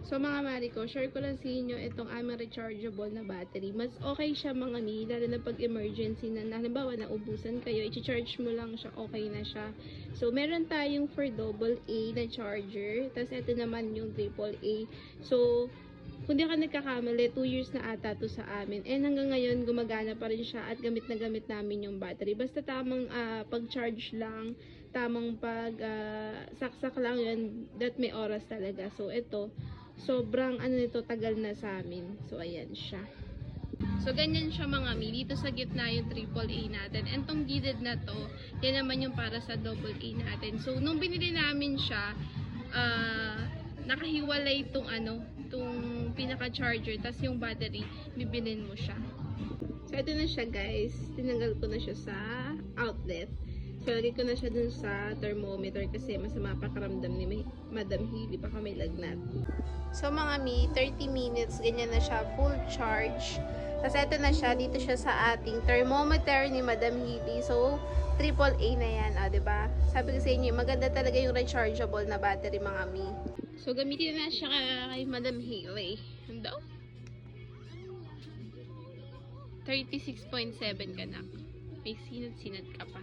So mga mari ko, share ko lang sa inyo itong aming rechargeable na battery. Mas okay siya mga mi, lalo na pag emergency na halimbawa naubusan kayo, i-charge mo lang siya, okay na siya. So meron tayong for double A na charger, tapos ito naman yung triple A. So kung di ka nagkakamali, 2 years na ata to sa amin. And hanggang ngayon, gumagana pa rin siya at gamit na gamit namin yung battery. Basta tamang pag-charge lang, tamang saksak lang yun, that may oras talaga. So, ito, sobrang nito, tagal na sa amin. So, ayan siya. So, ganyan siya mga mi. Dito sa gitna yung triple A natin. And tong gilid na to, yan naman yung para sa double A natin. So, nung binili namin siya, nakahiwalay itong pinaka-charger, tas yung battery, bibilin mo siya. So, ito na siya guys. Tinanggal ko na siya sa outlet. So, lagay ko na siya dun sa thermometer kasi masama pakaramdam ni Madam Healy, baka may lagnat. So, mga mi, 30 minutes, ganyan na siya, full charge. Tapos, ito na siya, dito siya sa ating thermometer ni Madam Healy. So, triple A na yan, diba? Sabi ko sa inyo, maganda talaga yung rechargeable na battery, mga mi. So, gamitin na siya kay Madam Healy. Ano daw? 36.7 ka na. May sinat-sinat ka pa.